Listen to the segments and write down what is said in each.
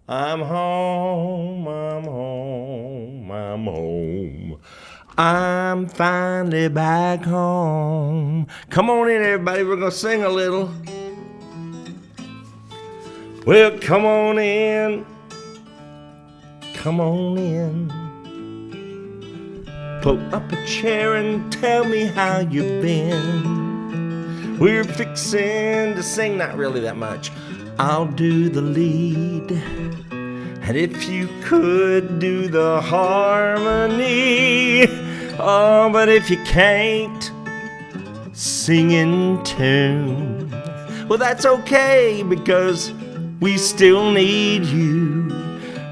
I'm home, I'm home, I'm home. I'm finally back home. Come on in, everybody, we're gonna sing a little. Well, come on in. Come on in. Pull up a chair and tell me how you've been. We're fixing to sing, not really that much. I'll do the lead. And if you could do the harmony. Oh, but if you can't sing in tune, well, that's okay because we still need you.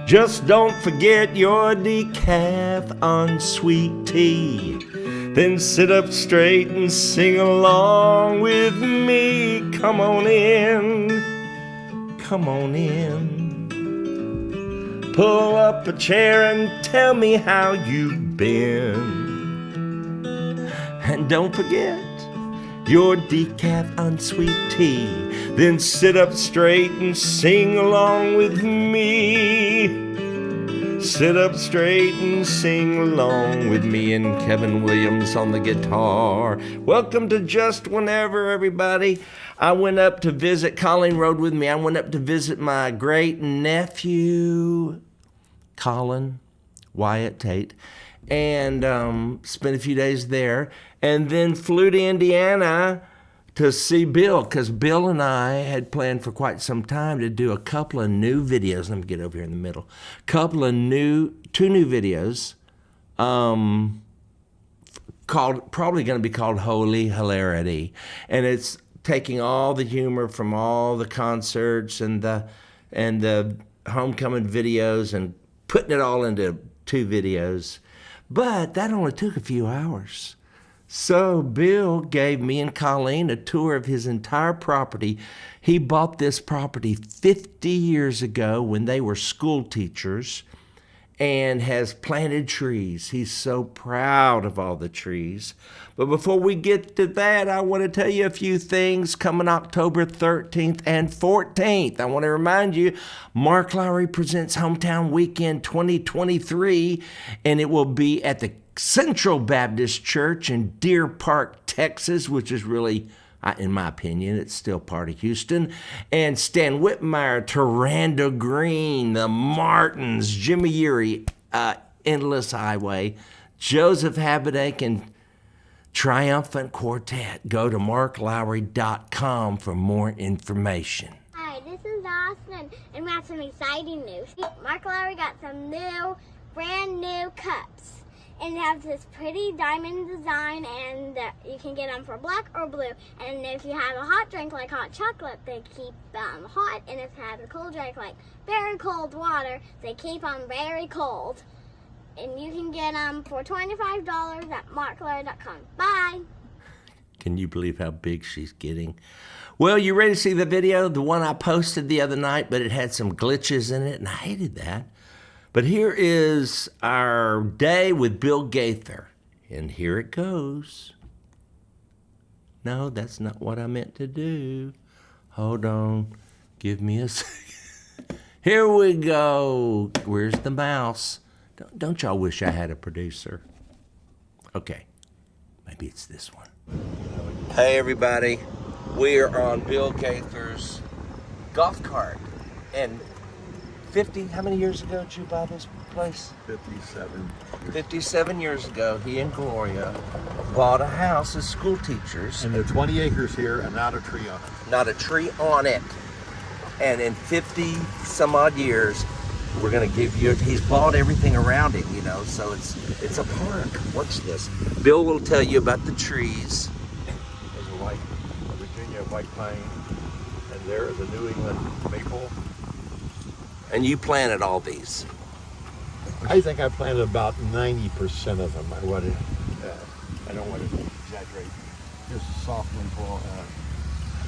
Just don't forget your decaf on sweet tea. Then sit up straight and sing along with me. Come on in. Come on in. Pull up a chair and tell me how you've been. And don't forget your decaf on sweet tea. Then sit up straight and sing along with me. Sit up straight and sing along with me and Kevin Williams on the guitar. Welcome to Just Whenever, everybody. I went up to visit, Colleen rode with me, I went up to visit my great nephew, Colin Wyatt Tate, and spent a few days there, and then flew to Indiana to see Bill, because Bill and I had planned for quite some time to do a couple of new videos. Let me get over here in the middle. Two new videos, probably going to be called Holy Hilarity, and it's taking all the humor from all the concerts and the homecoming videos and putting it all into two videos. But that only took a few hours. So Bill gave me and Colleen a tour of his entire property. He bought this property 50 years ago when they were school teachers and has planted trees. He's so proud of all the trees. But before we get to that, I want to tell you a few things coming October 13th and 14th. I want to remind you, Mark Lowry presents Hometown Weekend 2023, and it will be at the Central Baptist Church in Deer Park, Texas, which is really, in my opinion, it's still part of Houston. And Stan Whitmire, Taranda Green, the Martins, Jimmy Urey, Endless Highway, Joseph Habedank, and Triumphant Quartet. Go to marklowry.com for more information. Hi, this is Austin, and we have some exciting news. Mark Lowry got some brand new cups. And it has this pretty diamond design, and you can get them for black or blue. And if you have a hot drink like hot chocolate, they keep them hot. And if you have a cold drink like very cold water, they keep them very cold. And you can get them for $25 at marklowry.com. Bye. Can you believe how big she's getting? Well, you ready to see the video? The one I posted the other night, but it had some glitches in it, and I hated that. But here is our day with Bill Gaither, and here it goes. No, that's not what I meant to do. Hold on, give me a second. Here we go. Where's the mouse? Don't y'all wish I had a producer? Okay, maybe it's this one. Hey everybody, we are on Bill Gaither's golf cart, and 50, how many years ago did you buy this place? 57. 57 years ago, he and Gloria bought a house as school teachers. And there are 20 acres here and not a tree on it. Not a tree on it. And in 50 some odd years, we're gonna give you, he's bought everything around it, so it's a park. Watch this. Bill will tell you about the trees. There's a Virginia white pine, and there is a New England maple. And you planted all these. I think I planted about 90% of them. I don't want to exaggerate. Just a soft maple.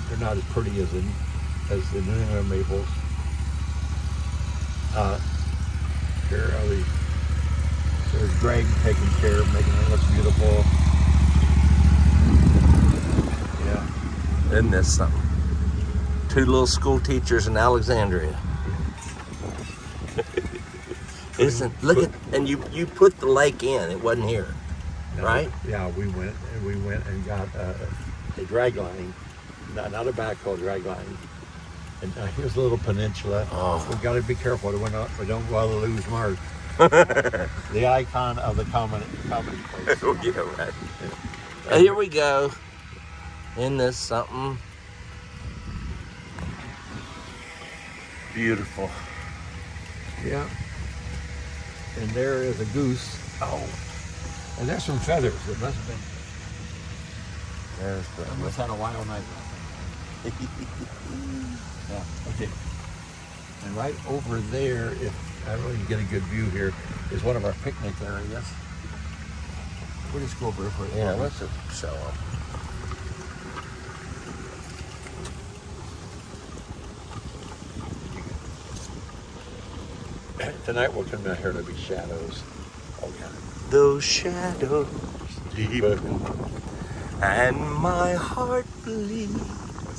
They're not as pretty as the New England maples. Here are these. There's Greg taking care of making it look beautiful. Yeah. Isn't this something? Two little school teachers in Alexandria. Isn't look at and you put the lake in. It wasn't here, right? Yeah, we went and got a drag line, not a backhoe drag line. And here's a little peninsula. Oh. We got to be careful. We don't want to lose Mark. The icon of the comedy place. Oh, yeah, right. Here we go. Isn't this something? Beautiful. Yeah. And there is a goose. Oh, And there's some feathers. It must have been. there's I must have had a wild night. Yeah. Okay. And right over there, if I don't know if you get a good view here, is one of our picnic areas. We'll just go over for it. yeah. Let's just show them. Tonight we'll come out here to be shadows. Oh yeah. Those shadows deep, and my heart bleeds.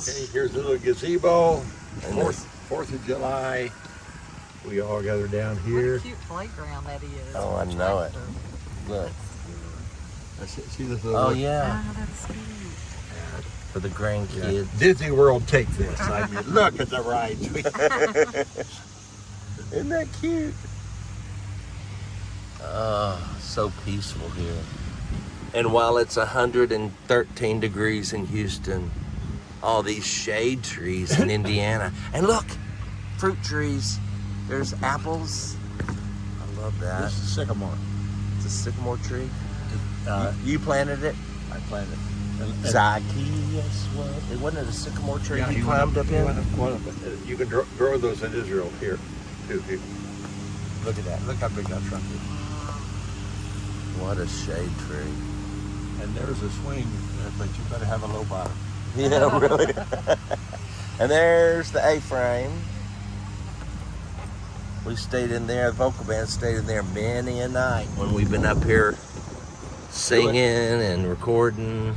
Okay, here's a little gazebo. And Fourth of July. We all gather down What here. a cute playground that is. Oh, I know it. Tractor. Look. See this little. Oh yeah, Ah, that's cute. for the Yeah. grandkids. Disney World, take this. I mean, look at the rides. Isn't that cute? Oh, so peaceful here. And while it's 113 degrees in Houston, all these shade trees in Indiana. And look, fruit trees. There's apples. I love that. This is sycamore. It's a sycamore tree. Uh, You planted it? I planted it. Zacchaeus, what? It wasn't a sycamore tree Yeah, you went climbed up in? You can grow those in Israel here, too. Look at that. Look how big that trunk is. What a shade tree. And there's a swing, but you better have a low bottom. Yeah, really. And there's the A-frame. We stayed in there, the vocal band stayed in there many a night when we've been up here singing and recording.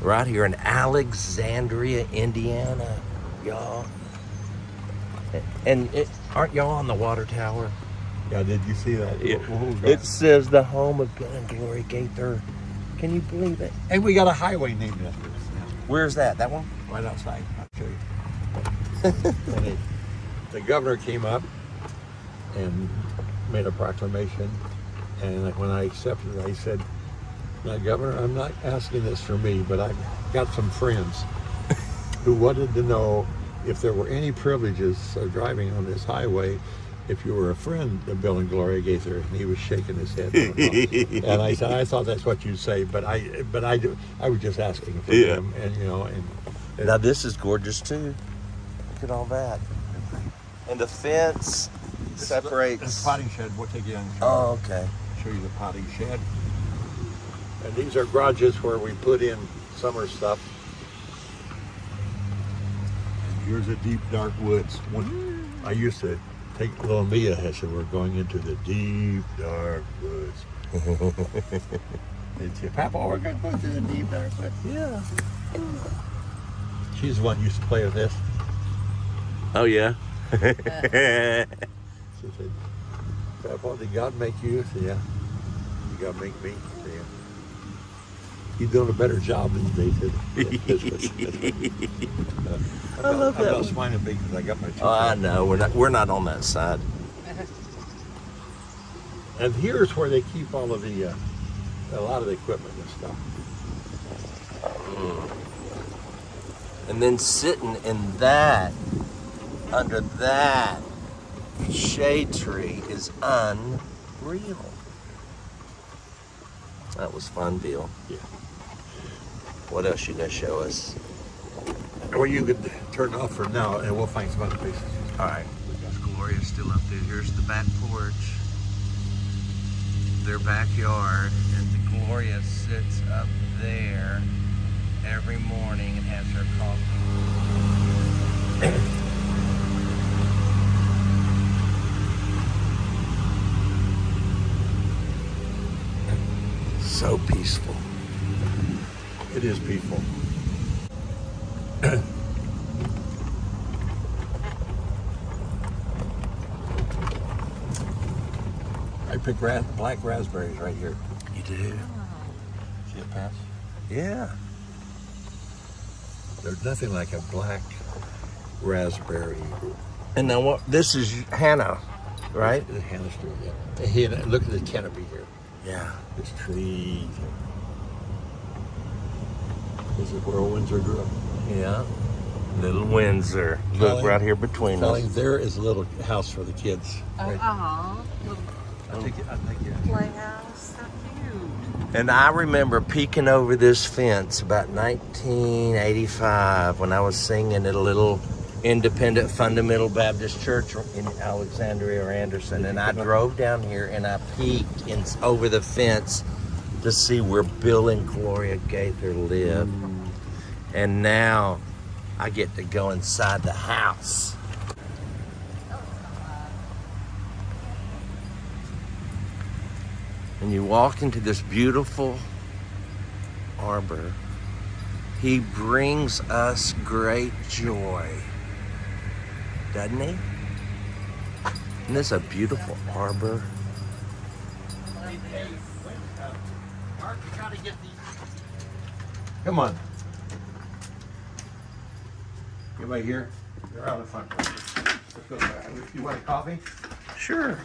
Right here in Alexandria, Indiana, y'all. And aren't y'all on the water tower? Yeah, did you see that? Yeah. Oh, It says the home of Bill and Glory Gaither. Can you believe it? Hey, we got a highway named after us now. Where's that? That one? Right outside. I'll show you. And the governor came up and made a proclamation. And when I accepted it, I said, "Now, Governor, I'm not asking this for me, but I've got some friends who wanted to know if there were any privileges of driving on this highway if you were a friend of Bill and Gloria Gaither." And he was shaking his head. And I said, "I thought that's what you'd say, but I was just asking for Yeah. them." And Now this is gorgeous too. Look at all that. And the fence separates. This potting shed. We'll take you on. Oh, okay. Show you the potting shed. And these are garages where we put in summer stuff. And here's the deep, dark woods. I used to take little Mia and said, "We're going into the deep, dark woods." And she said, "Papa, we're going to go into the deep, dark woods." Yeah. She's the one who used to play with this. Oh yeah. She said, "Papa, did God make you?" I said, "Yeah." "Did God make me?" I said, "Yeah." He's doing a better job these days. I love that I'm not one. smiling big because I got my two. Oh, I know. We're not on that side. And here's where they keep all of the, a lot of the equipment and stuff. And then sitting in that, under that shade tree is unreal. That was fun, Bill. Yeah. What else you gonna show us? Or you could turn it off for now, and we'll find some other places. All right. Gloria's still up there. Here's the back porch. Their backyard, and Gloria sits up there every morning and has her coffee. So peaceful. It is peaceful. pick black raspberries right here. You do? See it pass? Yeah. There's nothing like a black raspberry. And now what? This is Hannah, right? The Hannah Street, yeah. Hey, look at the canopy here. Yeah. This tree. This is where Windsor grew up. Yeah. Little Windsor. Look right here between us. There is a little house for the kids. Right. Little I think yeah. playhouse. So cute. And I remember peeking over this fence about 1985 when I was singing at a little independent fundamental Baptist church in Alexandria or Anderson. And I drove down here and I peeked over the fence to see where Bill and Gloria Gaither lived. And now I get to go inside the house. And you walk into this beautiful arbor. He brings us great joy, doesn't he? Isn't this a beautiful arbor? Mark, you gotta get these. Come on. Anybody here? They're out in front. Let's go back. You want a coffee? Sure.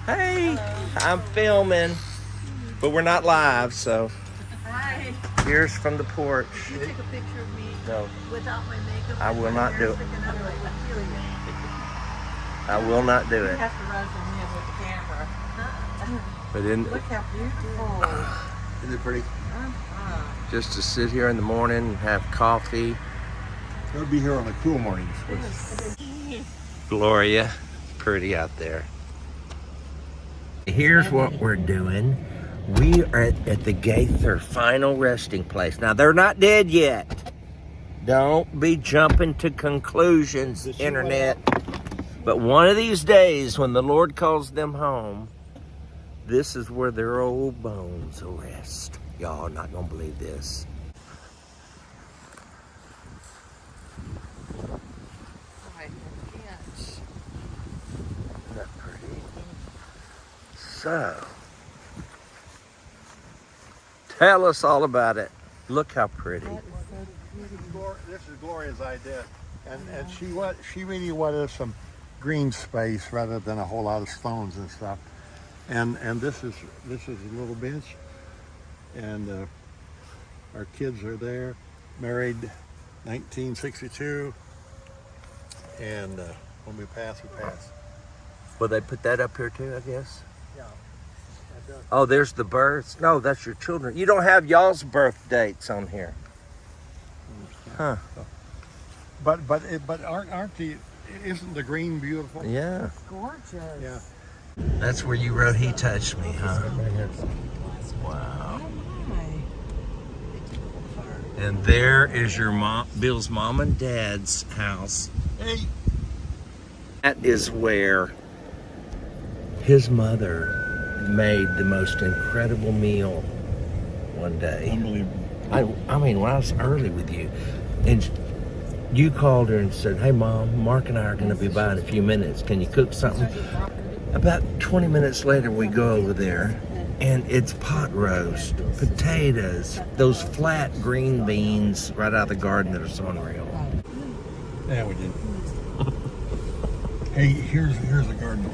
Hey, I'm filming, but we're not live, so Hi. here's from the porch. You take a picture of me No, without my makeup. I will and not my do hair it. sticking up like Ophelia. I will not do You it. have to run from him with the camera. But in, Look how beautiful. Isn't it pretty? Uh-huh. just to sit here in the morning and have coffee. We'll be here on the cool mornings. Gloria, pretty out there. Here's what we're doing. We are at the Gaither final resting place. Now, they're not dead yet. Don't be jumping to conclusions, internet. But one of these days, when the Lord calls them home, this is where their old bones will rest. Y'all are not gonna believe this. Right, yes. Isn't that pretty? So, tell us all about it. Look how pretty. This is Gloria's idea, and she really wanted some green space rather than a whole lot of stones and stuff. And this is a little bench, and our kids are there, married 1962, and when we pass, we pass. Will they put that up here too, I guess? Yeah. Oh, there's the births. No, that's your children. You don't have y'all's birth dates on here. Huh. But aren't the isn't the green beautiful? Yeah. Gorgeous. Yeah. That's where you wrote He Touched Me, huh? Right here. Wow. Hi. And there is your mom, Bill's mom and dad's house. Hey. That is where his mother made the most incredible meal one day. Unbelievable. I mean, when I was early with you, and you called her and said, "Hey, Mom, Mark and I are going to be by in a few minutes. Can you cook something?" About 20 minutes later, we go over there, and it's pot roast, potatoes, those flat green beans right out of the garden that are so unreal. Yeah, we did. Hey, here's a garden.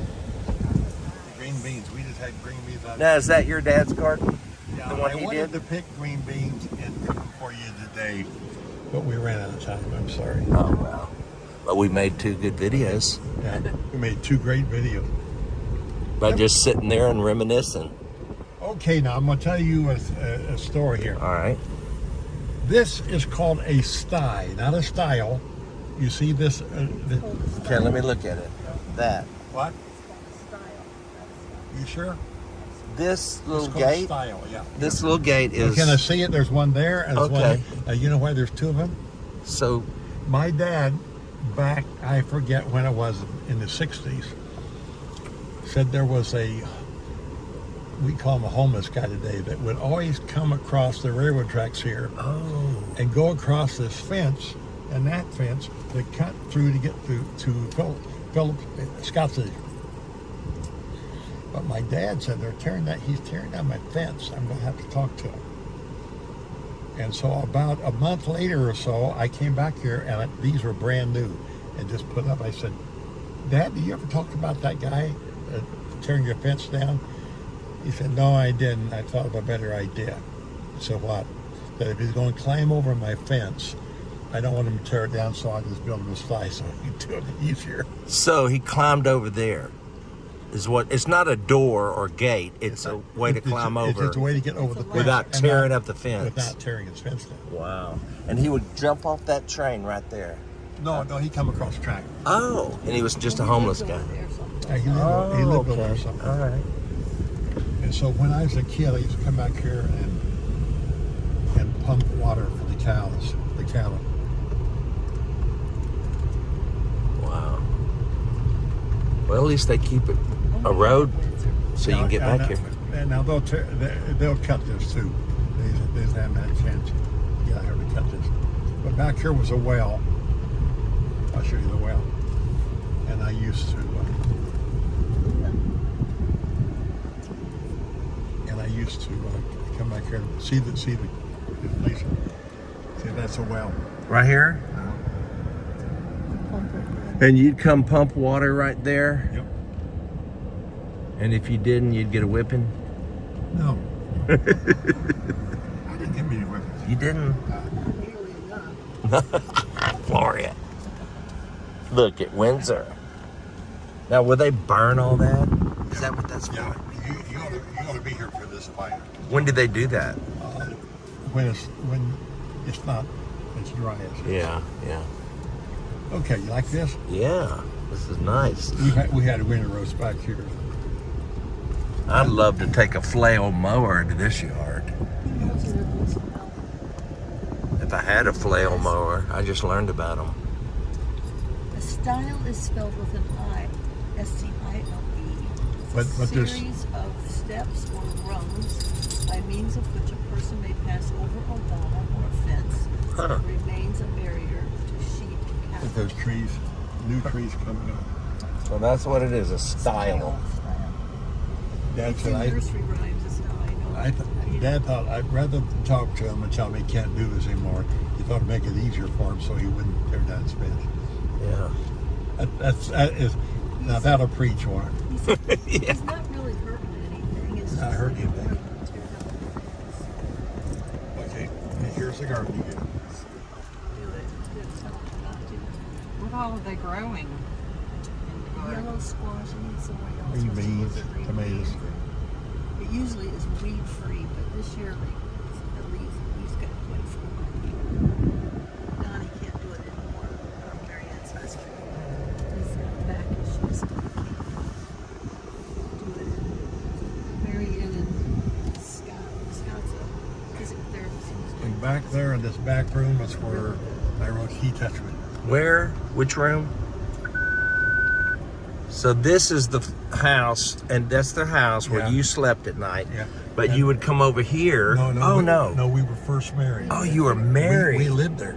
Green beans. We just had green beans out. Now, is that your dad's garden? Yeah, the one I he wanted did? to pick green beans and cook them for you today, but we ran out of time. I'm sorry. Oh, well. But we made 2 good videos Yeah, we made 2 great videos. by just sitting there and reminiscing. Okay, now I'm going to tell you a story here. All right. This is called a sty, not a style. You see this? Okay, let me look at it. That. What? You sure? This little It's called gate. style, yeah. This little gate is. Can I see it? There's one there, and there's Okay. one. You know why there's 2 of them? So, My dad, back I forget when it was in the '60s, said there was a we call him a homeless guy today, that would always come across the railroad tracks here Oh. and go across this fence, and that fence they cut through to get to Philip Scott's. But my dad said he's tearing down my fence. I'm going to have to talk to him. And so about a month later or so, I came back here, and these were brand new and just put up. I said, Dad, did you ever talk about that guy tearing your fence down? He said, no, I didn't. I thought of a better idea. I said, what? That if he's going to climb over my fence, I don't want him to tear it down, so I just build him a slide so he can do it easier. So he climbed over there. It's not a door or gate. It's a way to climb over. It's a way to get over the fence. Without tearing up the fence. Without tearing his fence down. Wow. And he would jump off that train right there. No, he come across the track. Oh. And he was just a homeless guy. He lived over there or something. All right. And so when I was a kid, I used to come back here and pump water for the cows, the cattle. Wow. Well, at least they keep it a road so you can get back here. And now they'll cut this too. They haven't had a chance to get out here to cut this. But back here was a well. I'll show you the well. And I used to. Come back here and see the place. See, that's a well. Right here? And you'd come pump water right there? Yep. And if you didn't, you'd get a whipping? No. I didn't get me any weapons. You didn't? Gloria. Look at Windsor. Now, will they burn all that? Is that what that's for? Yeah, you ought to be here for this fire. When did they do that? When it's not, it's dry. Yeah. Okay, you like this? Yeah, this is nice. We had a winter roast back here. I'd love to take a flail mower to this yard. If I had a flail mower, I just learned about them. A stile is spelled with an I, S-T-I-L-E. But A there's- series of steps or rungs by means of which a person may pass over a wall or a fence Huh. that remains a barrier to sheep, Look cattle. at those trees, new trees coming up. So that's what it is, a stile. Dad It's said in nursery rhymes, is how I know. Dad thought I'd rather talk to him and tell him he can't do this anymore. He thought it'd make it easier for him so he wouldn't tear down his fence. Yeah. Now that'll preach one. He's not really hurting anything. It's Not just hurting that anything. he tear down the fence. Okay, and here's the garden again. Do it. Tell him not to. What all are they growing? In the garden? Yellow squash and some white Green beans, tomatoes. It usually is weed free, but this year the leaves he's got 24. Donnie can't do it anymore. Marianne's husband. He's got back issues. Do it. Marianne and Scott's a physical therapist. And back there in this back room is where I wrote He Touched Me. Where? Which room? So this is the house, and that's the house where Yeah. you slept at night. Yeah. But you would come over here. No. No, we were first married. Oh, you were married. We lived there.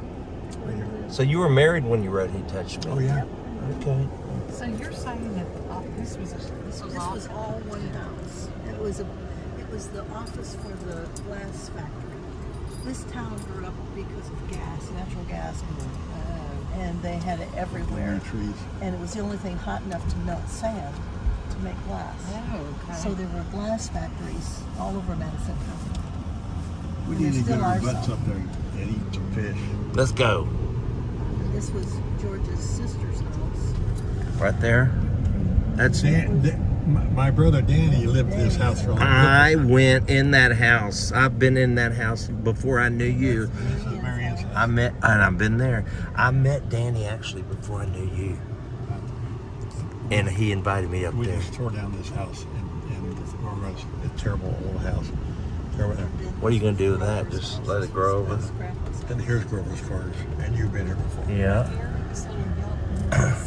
So you were married when you wrote He Touched Me. Oh yeah. Okay. So you're saying that this was all This was all one house. And it was the office for the glass factory. This town grew up because of gas, natural gas, and they had it everywhere. Trees. And it was the only thing hot enough to melt sand to make glass. Oh, okay. So there were glass factories all over Madison County. We And need to there get still our are butts some. up there and eat some fish. Let's go. This was George's sister's house. Right there. That's My brother Danny lived in this house for a long I time. went in that house. I've been in that house before I knew you. This is Marianne's house. And I've been there. I met Danny actually before I knew you. And he invited me up We there. just tore down this house and a terrible old house. Over there. What are you going to do with that? Just let it grow over? And here's Grover's Corners, and you've been here before. Yeah.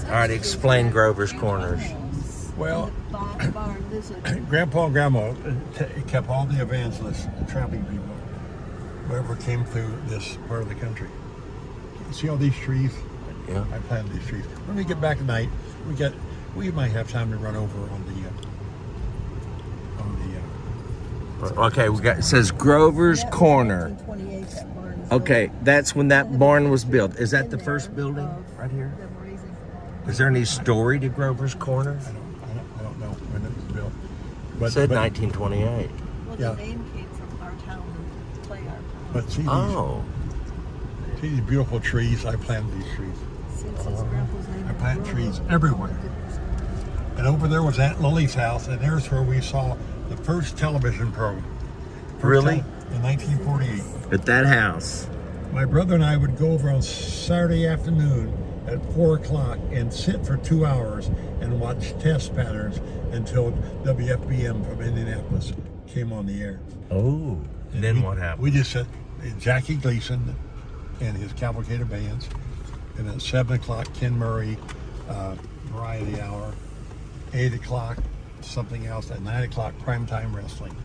All right, explain Grover's Corners. Well, The barn, there's a Grandpa and Grandma kept all the evangelists, the trapping people, whoever came through this part of the country. See all these trees? Yeah. I planted these trees. When we get back tonight, we might have time to run over on the Okay, we got. It says Grover's that was Corner. 1928, that barn is Okay, built. that's when that barn was built. Is that In the there first building of right here? them raising Is there any story to Grover's Corner? I don't know when it was built. It said 1928. Well, Yeah. the name came from our town, the play our town. But see Oh, these beautiful trees. I planted these trees. Since his grandpa's name I was plant Grover, trees everywhere. And over there was Aunt Lily's house, and there's where we saw the first television program. Really? In 1948. at that house. My brother and I would go over on Saturday afternoon at 4 o'clock and sit for 2 hours and watch test patterns until WFBM from Indianapolis came on the air. Oh, and then what happened? We just said Jackie Gleason and his cavalcade bands, and at 7 o'clock Ken Murray, Variety Hour, 8 o'clock something else, at 9 o'clock primetime wrestling.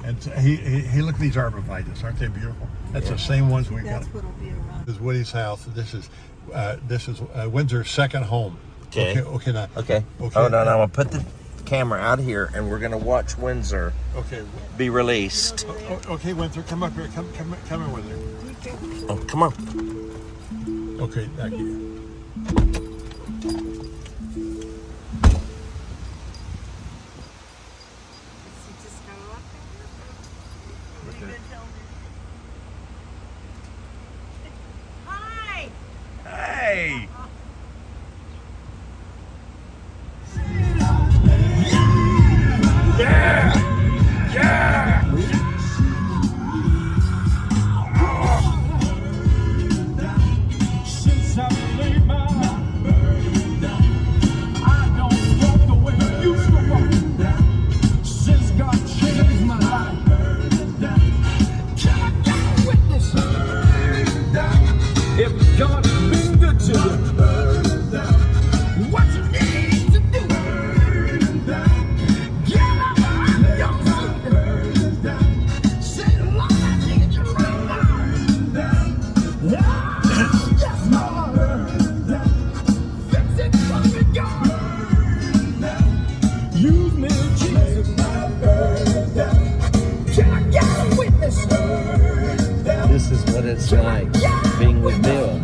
And he look at these arborvitaes, aren't they beautiful? That's the same ones we got. That's what'll be around. This is Woody's house. This is Windsor's second home. Okay. Okay. Now. Okay. Okay. Hold on, I'm gonna put the camera out here, and we're gonna watch Windsor Okay. be released. Okay, Windsor, come up here. Come in with her. Oh, come on. Okay. Thank you. Hey. Since I laid my burden down, I don't walk the way I used to walk. Since God changed my life, can I get a witness? If God has been good to you, what you need to do? Get up on your feet. Say, Lord, I need you right now. Yes, Lord. Fix it for me, God. Use me, Jesus. Can I get a witness? This is what it's like being with Bill.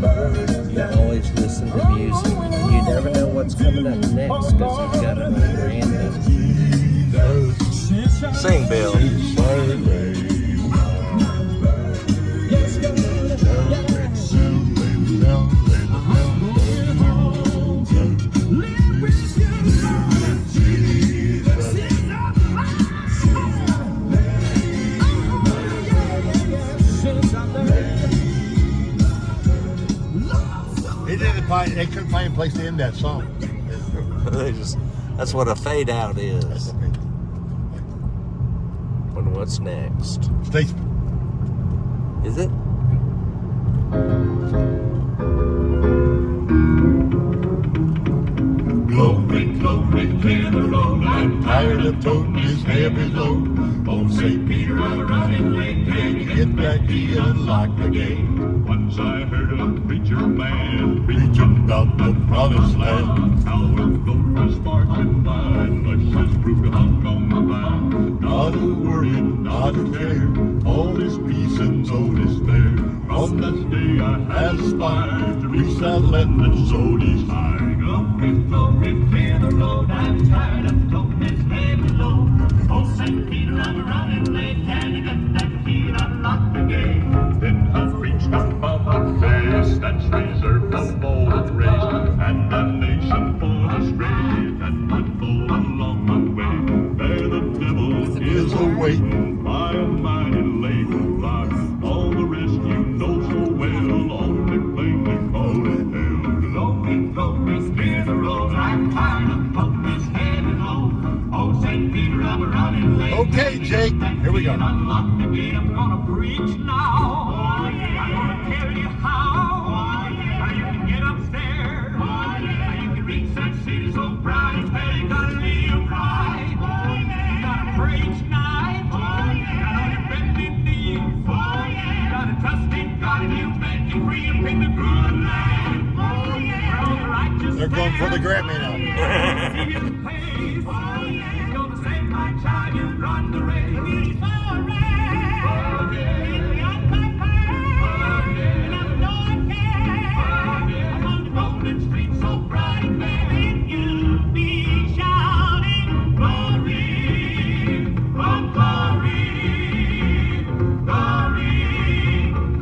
You always listen to music, and you never know what's coming up next because he's got it on random. Sing, Bill. They couldn't find a place to end that song. That's what a fade out is. Wonder what's next. Statesman. Is it? Glory, glory, clear the road. I'm Tired of toting this heavy load. Oh, St. Peter, I'm running late. Can you Get back key and unlock the gate. Once I heard a preacher man Preaching about the promised land. how it goes sparkling by, luscious fruit hung on the vine. Not a worry, not a care. All is peace and so is there. From this day I Aspire to reach that land and so desire. Glory, glory, clear the road. I'm tired of toting this heavy load. Oh, St. Peter, I'm running late. Can you get that key and unlock the gate? Then I preached about a fast that's reserved for bold and raised, and a nation full of strays that would fall along the way. There the devil Is awaiting. by a mighty lake of fire. All the rest you know so well, only plainly call it hell. Glory, glory, clear the road. I'm tired of toting this heavy load. Oh, St. Peter, I'm running late. Okay, Jake, here we go. Unlock the gate, I'm gonna preach now. I'm gonna tell you how you can get upstairs. How you can reach that city so proud and fair. You gotta leave each night. Oh, yeah. Got a friend in need. Oh, yeah. Got a trust in God and you make you free up in the good land. Oh, yeah. Where all the righteous They're going for the Grammy now. see his face. Oh, yeah. He's gonna say, my child, you've run the race. He's alright. Oh, yeah. He's got my pain. Oh, yeah. And I know I can. Oh, yeah. I'm on the golden street so bright and merry. You'll be shouting glory, oh, glory, glory,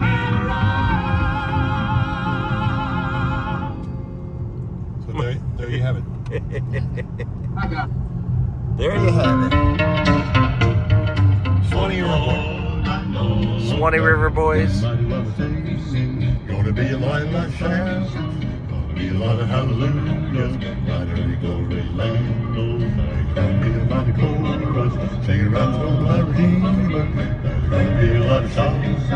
hallelujah. So there you have it. I got There you have it. Swanee River. Swanee River Boys. Gonna be a lot of shouts, gonna be a lot of hallelujahs, yonder in the glory land. There's gonna be a lot of chorus, singing right from my Redeemer. There's gonna be a lot of songs,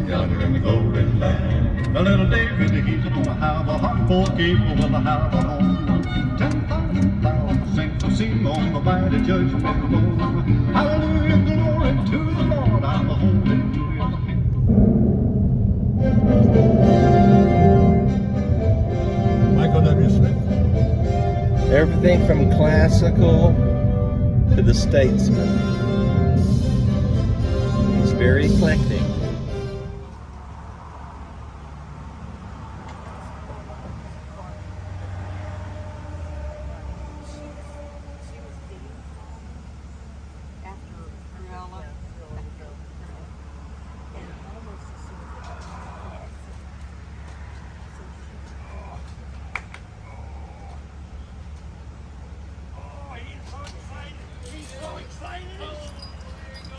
yonder in the glory land. A little David, he's gonna have a heart, 4 people will have a home. 10,000 saints will sing on the mighty judgment floor. Hallelujah, glory to the Lord, I'm a hallelujah. Michael W. Smith. Everything from classical to the statesman. He's very eclectic.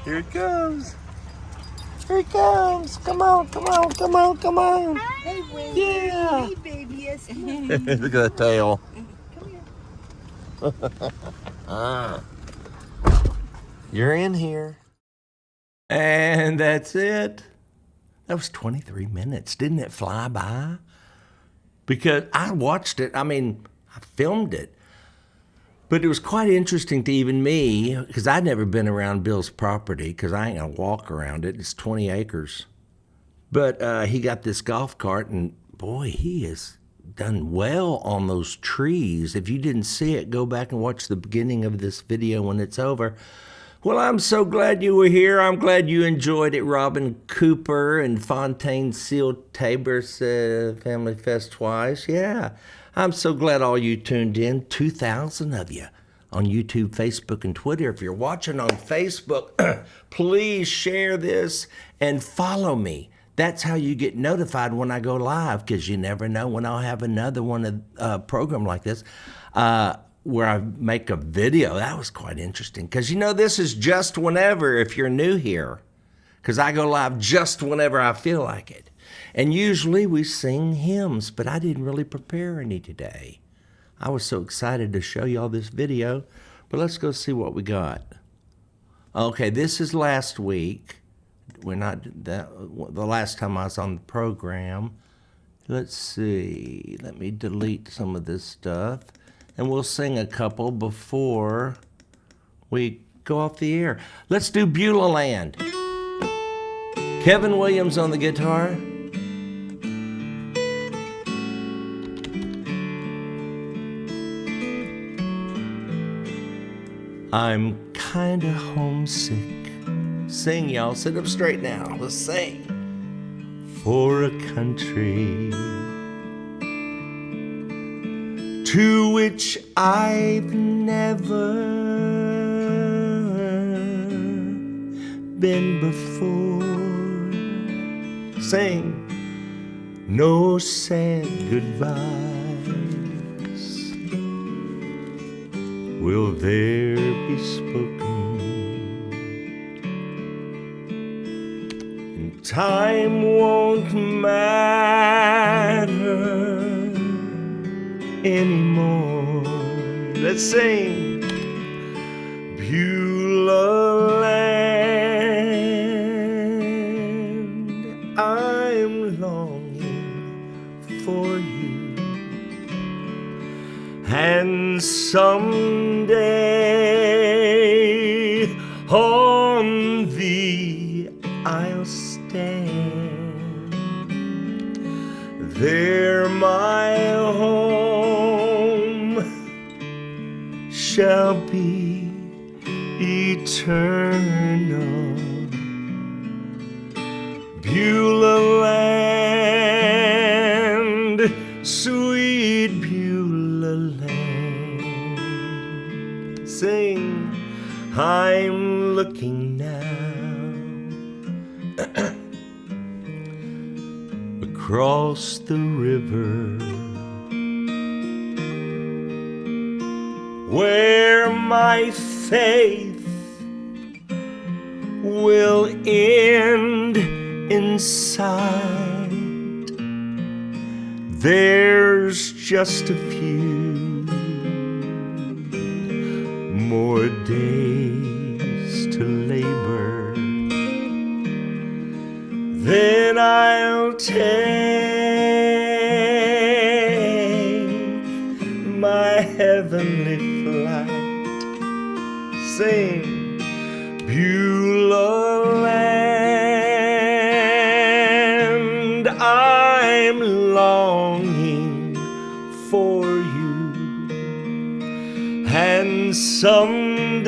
Here it comes. Here it comes. Come on, come on, come on, come on. Hey, Wendy. Yeah. Hey, baby. Yes, come on. Look at that tail. Come here. You're in here. And that's it. That was 23 minutes. Didn't it fly by? Because I watched it. I mean, I filmed it. But it was quite interesting to even me, because I'd never been around Bill's property, because I ain't going to walk around it. It's 20 acres. But he got this golf cart, and boy, he has done well on those trees. If you didn't see it, go back and watch the beginning of this video when it's over. Well, I'm so glad you were here. I'm glad you enjoyed it. Robin Cooper and Fontaine Seal Tabor's Family Fest twice. Yeah, I'm so glad all you tuned in. 2,000 of you on YouTube, Facebook, and Twitter. If you're watching on Facebook, please share this and follow me. That's how you get notified when I go live, because you never know when I'll have another one, program like this. Where I make a video. That was quite interesting. Because, you know, this is just whenever, if you're new here. Because I go live just whenever I feel like it. And usually we sing hymns, but I didn't really prepare any today. I was so excited to show y'all this video. But let's go see what we got. Okay, this is last week. We're not, the last time I was on the program. Let's see. Let me delete some of this stuff. And we'll sing a couple before we go off the air. Let's do Beulah Land. Kevin Williams on the guitar. I'm kinda homesick. Sing, y'all. Sit up straight now. Let's sing. For a country to which I've never been before. Sing. No sad goodbyes will there be spoken, and time won't matter anymore. Let's sing. Beulah Land, I'm longing for you, and someday, oh, On thee I'll stand, there my home shall be eternal. Beulah land, sweet Beulah land. Sing, I'm looking now across the river, where my faith will end in sight. There's just a few more days to labor, then I'll take my heavenly flight. Sing, Beulah land, I'm longing for you, and someday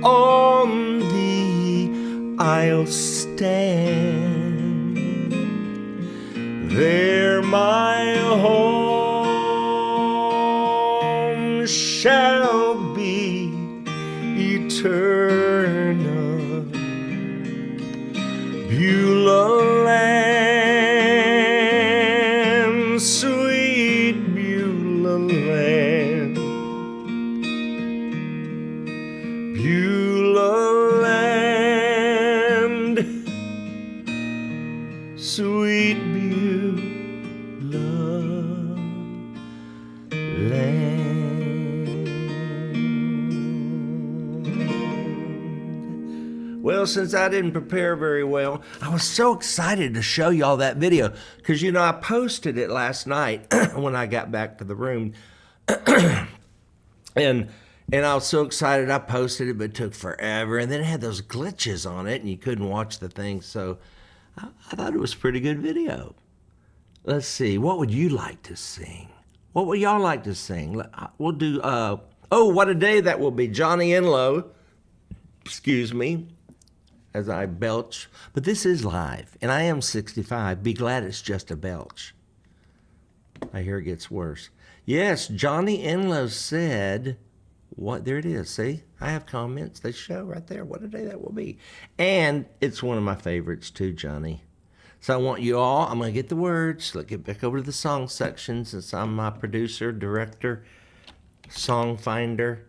on thee I'll stand, there my home shall be eternal. Beulah land, sweet Beulah land, Beulah land, sweet Beulah land. Well, since I didn't prepare very well, I was so excited to show y'all that video because, you know, I posted it last night when I got back to the room. and I was so excited I posted it, but it took forever. And then it had those glitches on it and you couldn't watch the thing. So I thought it was a pretty good video. Let's see. What would you like to sing? What would y'all like to sing? We'll do, oh, what a day that will be. Johnny Enlow, excuse me, as I belch. But this is live, and I am 65. Be glad it's just a belch. I hear it gets worse. Yes, Johnny Enlow said, what? There it is. See, I have comments. They show right there. What a day that will be. And it's one of my favorites too, Johnny. So I want you all, I'm going to get the words. Let's get back over to the song section since I'm my producer, director, song finder.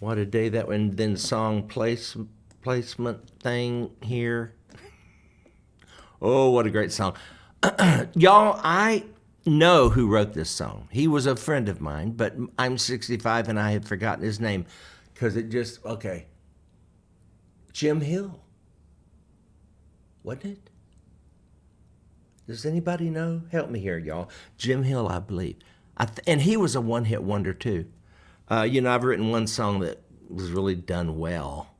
What a day that, and then song placement thing here. Oh, what a great song. Y'all, I know who wrote this song. He was a friend of mine, but I'm 65 and I have forgotten his name because it just, okay. Jim Hill. Wasn't it? Does anybody know? Help me here, y'all. Jim Hill, I believe. And he was a one-hit wonder, too. You know, I've written one song that was really done well.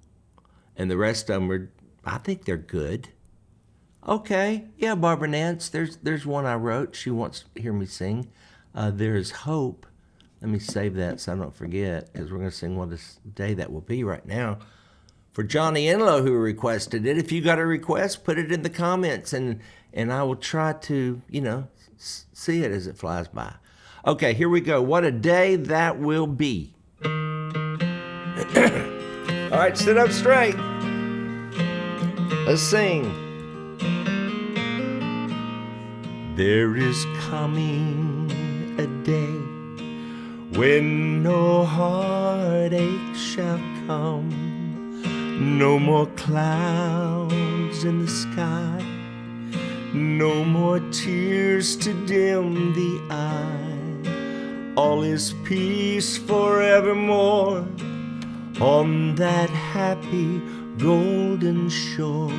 And the rest of them are, I think they're good. Okay, yeah, Barbara Nance, there's one I wrote. She wants to hear me sing. There's Hope. Let me save that so I don't forget, because we're going to sing What a Day That Will Be right now. For Johnny Enlow, who requested it, if you got a request, put it in the comments, and I will try to, you know, see it as it flies by. Okay, here we go. What a day that will be. All right, sit up straight. Let's sing. There is coming a day when no heartache shall come, no more clouds in the sky, no more tears to dim the eye. All is peace forevermore on that happy golden shore.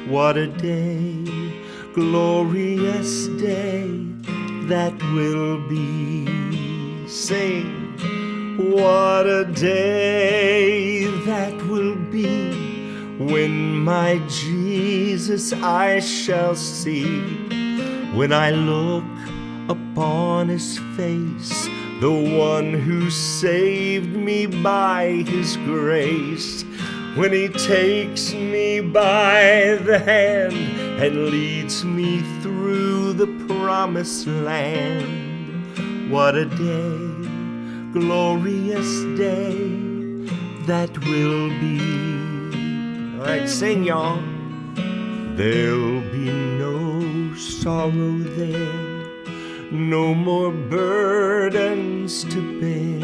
What a day, glorious day that will be. Sing, What a day that will be when my Jesus I shall see. When I look upon his face, the one who saved me by his grace. When he takes me by the hand and leads me through the promised land. What a day, glorious day that will be. All right, sing, y'all. There'll be no sorrow there, no more burdens to bear,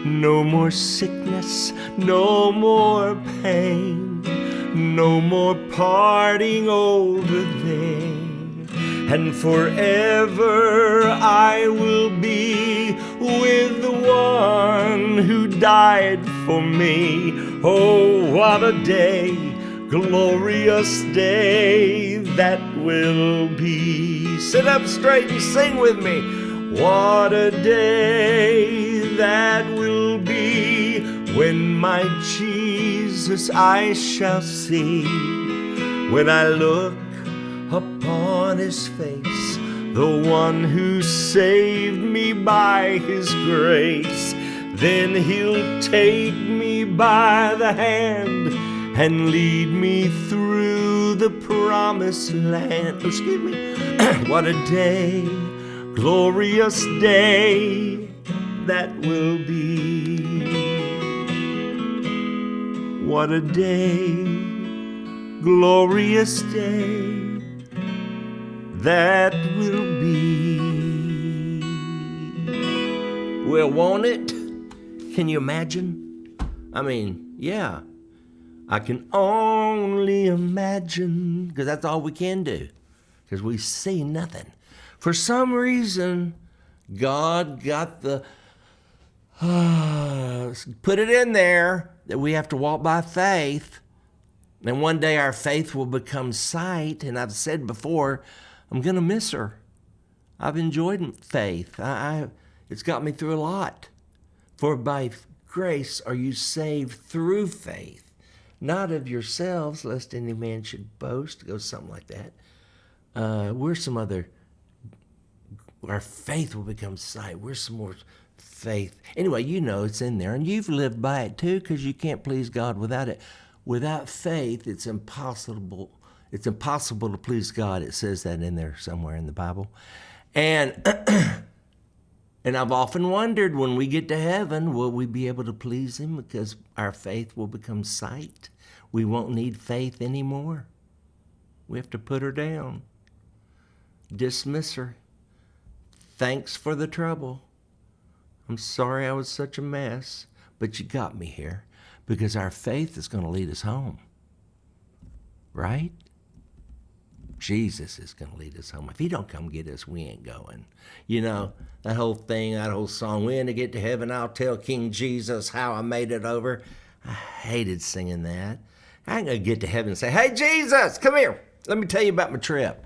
no more sickness, no more pain, no more parting over there. And forever I will be with the one who died for me. Oh, what a day, glorious day that will be. Sit up straight and sing with me. What a day that will be when my Jesus I shall see. When I look upon his face, the one who saved me by his grace, then he'll take me by the hand and lead me through the promised land. Oh, excuse me. What a day, glorious day that will be. What a day, glorious day that will be. Well, won't it? Can you imagine? I mean, yeah. I can only imagine, because that's all we can do, because we see nothing. For some reason, God got the, put it in there that we have to walk by faith, and one day our faith will become sight. And I've said before, I'm going to miss her. I've enjoyed faith. It's got me through a lot. For by grace are you saved through faith, not of yourselves, lest any man should boast. It goes something like that. Our faith will become sight. We're some more faith. Anyway, you know it's in there, and you've lived by it too, because you can't please God without it. Without faith, it's impossible. It's impossible to please God. It says that in there somewhere in the Bible. And I've often wondered, when we get to heaven, will we be able to please him, because our faith will become sight? We won't need faith anymore. We have to put her down. Dismiss her. Thanks for the trouble. I'm sorry I was such a mess, but you got me here, because our faith is going to lead us home. Right? Jesus is going to lead us home. If he don't come get us, we ain't going. You know, that whole thing, that whole song, when to get to heaven, I'll tell King Jesus how I made it over. I hated singing that. I ain't going to get to heaven and say, hey, Jesus, come here. Let me tell you about my trip.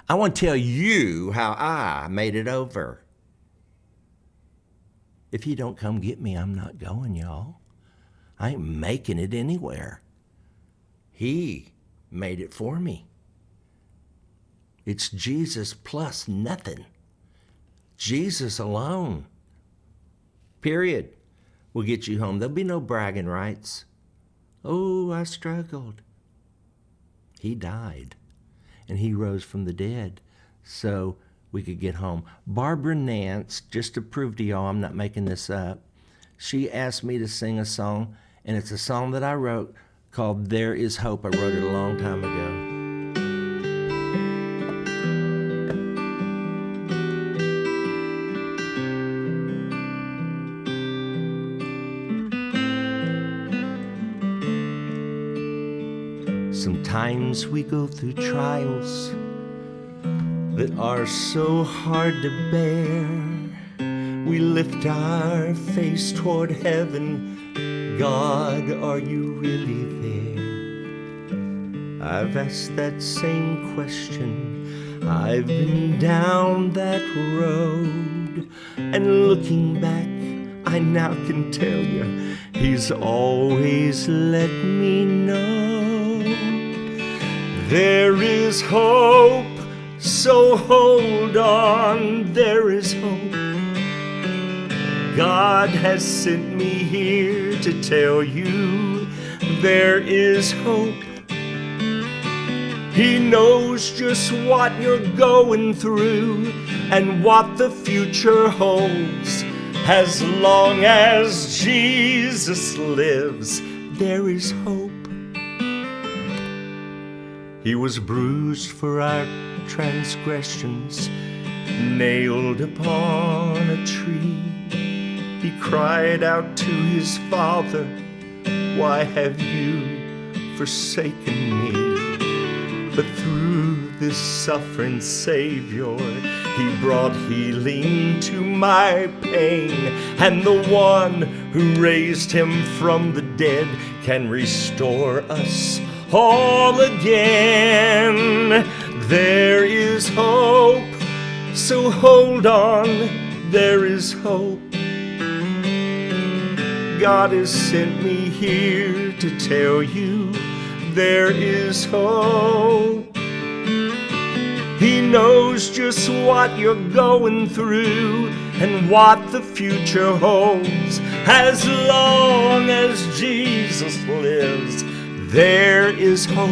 I want to tell you how I made it over. If you don't come get me, I'm not going, y'all. I ain't making it anywhere. He made it for me. It's Jesus plus nothing. Jesus alone. Period. Will get you home. There'll be no bragging rights. Oh, I struggled. He died, and he rose from the dead so we could get home. Barbara Nance, just to prove to y'all I'm not making this up, she asked me to sing a song, and it's a song that I wrote called There Is Hope. I wrote it a long time ago. Sometimes we go through trials that are so hard to bear. We lift our face toward heaven. God, are you really there? I've asked that same question. I've been down that road, and looking back, I now can tell you, He's always let me know there is hope, so hold on, there is hope. God has sent me here to tell you there is hope. He knows just what you're going through and what the future holds. As long as Jesus lives, there is hope. He was bruised for our transgressions, nailed upon a tree. He cried out to His Father, why have you forsaken me? But through this suffering Savior, He brought healing to my pain. And the one who raised Him from the dead can restore us all again. There is hope, so hold on, there is hope. God has sent me here to tell you there is hope. He knows just what you're going through and what the future holds. As long as Jesus lives, there is hope.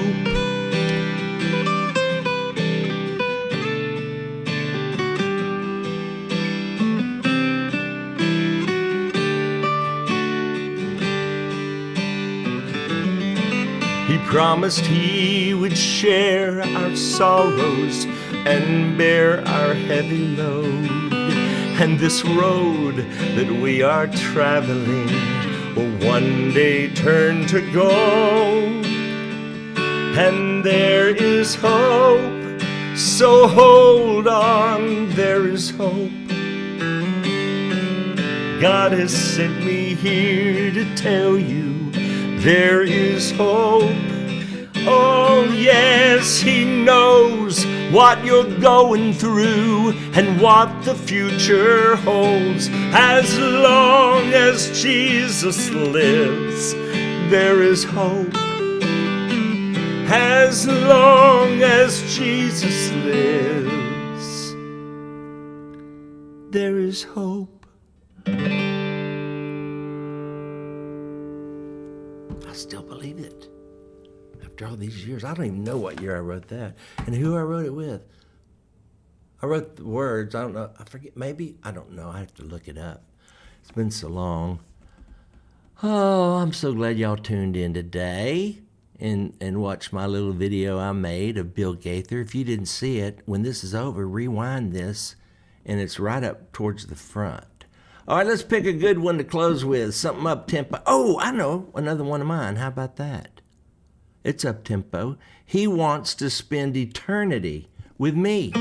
He promised He would share our sorrows and bear our heavy load. And this road that we are traveling will one day turn to gold. And there is hope, so hold on, there is hope. God has sent me here to tell you there is hope. Oh yes, He knows what you're going through and what the future holds. As long as Jesus lives, there is hope. As long as Jesus lives, there is hope. I still believe it. After all these years, I don't even know what year I wrote that and who I wrote it with. I wrote the words, I don't know, I forget, maybe, I don't know, I have to look it up. It's been so long. Oh, I'm so glad y'all tuned in today and watched my little video I made of Bill Gaither. If you didn't see it, when this is over, rewind this, and it's right up towards the front. All right, let's pick a good one to close with, something up-tempo. Oh, I know, another one of mine. How about that? It's up-tempo. He wants to spend eternity with me.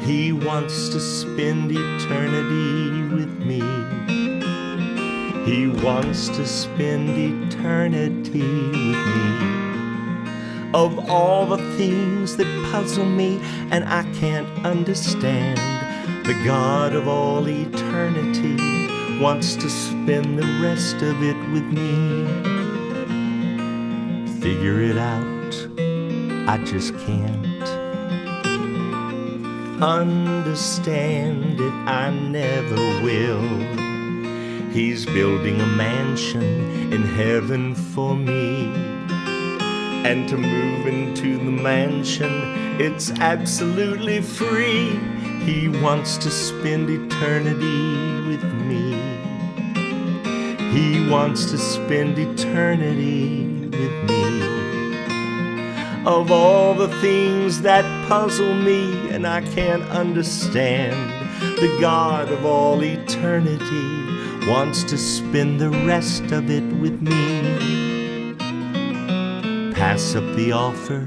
He wants to spend eternity with me. He wants to spend eternity with me. Of all the things that puzzle me and I can't understand, the God of all eternity wants to spend the rest of it with me. Figure it out, I just can't. Understand it, I never will. He's building a mansion in heaven for me. And to move into the mansion, it's absolutely free. He wants to spend eternity with me. He wants to spend eternity with me. Of all the things that puzzle me and I can't understand, the God of all eternity wants to spend the rest of it with me. Pass up the offer,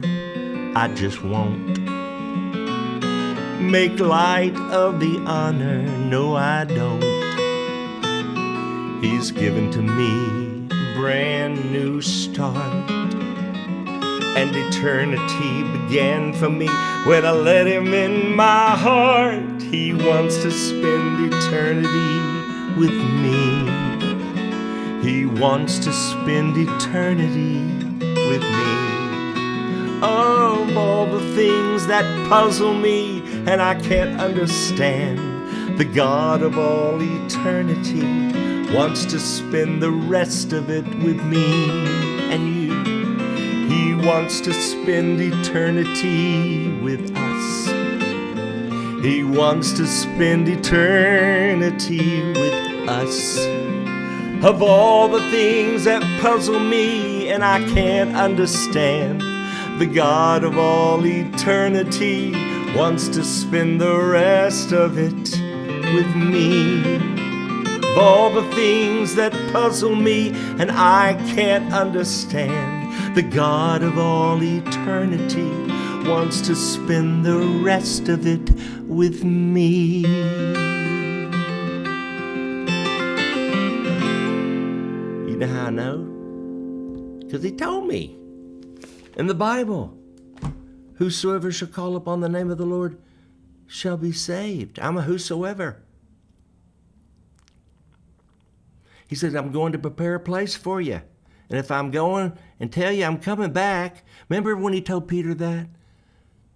I just won't. Make light of the honor, no I don't. He's given to me brand new start. And eternity began for me when I let him in my heart. He wants to spend eternity with me. He wants to spend eternity with me. Of all the things that puzzle me and I can't understand, the God of all eternity wants to spend the rest of it with me and you. He wants to spend eternity with us. He wants to spend eternity with us. Of all the things that puzzle me and I can't understand, the God of all eternity wants to spend the rest of it with me. Of all the things that puzzle me and I can't understand, the God of all eternity wants to spend the rest of it with me. You know how I know? Because he told me in the Bible, whosoever shall call upon the name of the Lord shall be saved. I'm a whosoever. He said, I'm going to prepare a place for you. And if I'm going and tell you I'm coming back, remember when he told Peter that?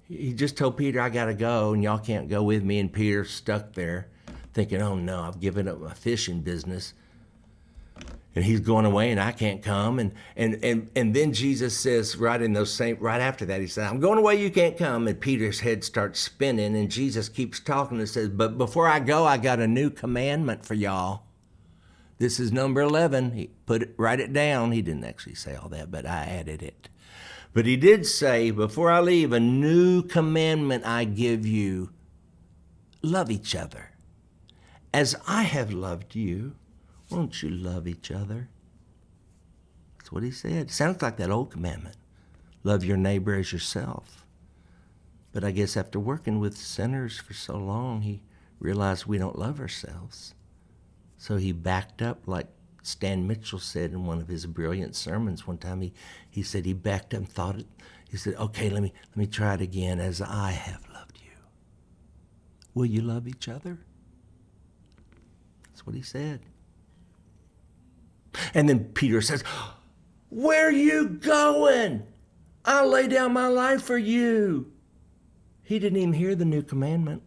He just told Peter, I got to go and y'all can't go with me. And Peter's stuck there thinking, oh no, I've given up my fishing business. And he's going away and I can't come. And then Jesus says right after that, he said, I'm going away, you can't come. And Peter's head starts spinning and Jesus keeps talking and says, but before I go, I got a new commandment for y'all. This is number 11. Write it down. He didn't actually say all that, but I added it. But he did say, before I leave, a new commandment I give you. Love each other. As I have loved you, won't you love each other? That's what he said. Sounds like that old commandment. Love your neighbor as yourself. But I guess after working with sinners for so long, he realized we don't love ourselves. So he backed up, like Stan Mitchell said in one of his brilliant sermons one time. He said he backed up and thought it. He said, okay, let me try it again. As I have loved you. Will you love each other? That's what he said. And then Peter says, where are you going? I'll lay down my life for you. He didn't even hear the new commandment.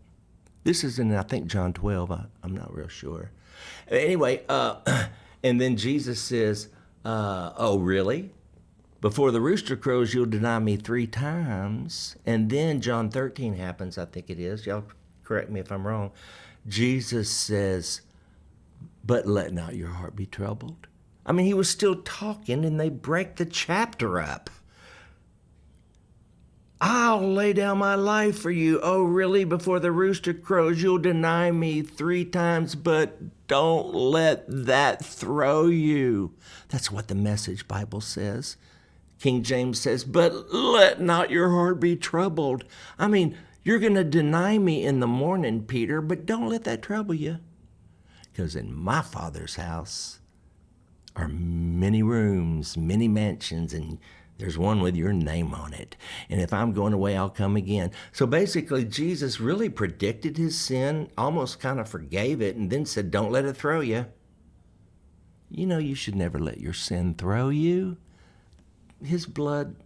This is in, I think, John 12. I'm not real sure. Anyway, and then Jesus says, oh, really? Before the rooster crows, you'll deny me 3 times. And then John 13 happens, I think it is. Y'all correct me if I'm wrong. Jesus says, but let not your heart be troubled. I mean, he was still talking, and they break the chapter up. I'll lay down my life for you. Oh, really? Before the rooster crows, you'll deny me 3 times, but don't let that throw you. That's what the Message Bible says. King James says, but let not your heart be troubled. I mean, you're going to deny me in the morning, Peter, but don't let that trouble you. Because in my Father's house are many rooms, many mansions, and there's one with your name on it. And if I'm going away, I'll come again. So basically, Jesus really predicted his sin, almost kind of forgave it, and then said, don't let it throw you. You know, you should never let your sin throw you. His blood,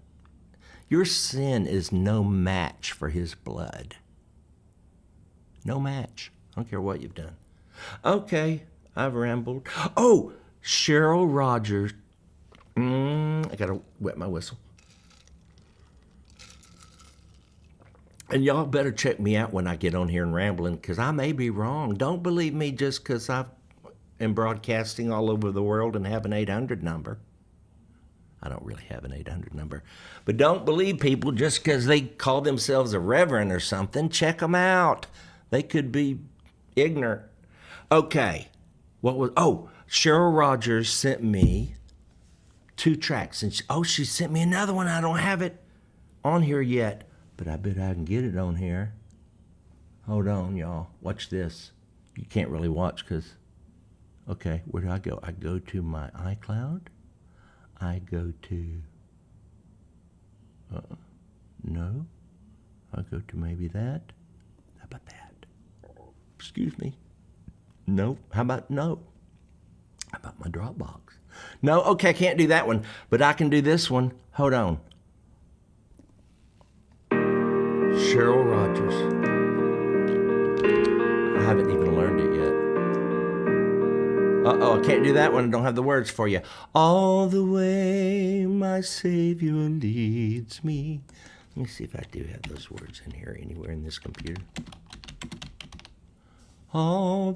your sin is no match for his blood. No match. I don't care what you've done. Okay, I've rambled. Oh, Cheryl Rogers. I gotta wet my whistle. And y'all better check me out when I get on here and rambling, because I may be wrong. Don't believe me just because I am broadcasting all over the world and have an 800 number. I don't really have an 800 number. But don't believe people just because they call themselves a reverend or something. Check them out. They could be ignorant. Okay. Cheryl Rogers sent me 2 tracks. And she sent me another one. I don't have it on here yet. But I bet I can get it on here. Hold on, y'all. Watch this. You can't really watch because... Okay, where do I go? I go to my iCloud. I go to? No. I'll go to maybe that. How about that? Excuse me. No. How about no? How about my Dropbox? No, okay, I can't do that one, but I can do this one. Hold on. Cheryl Rogers. I haven't even learned it yet. Uh-oh, I can't do that one. I don't have the words for you. All the way my Savior leads me. Let me see if I do have those words in here anywhere in this computer. Oh,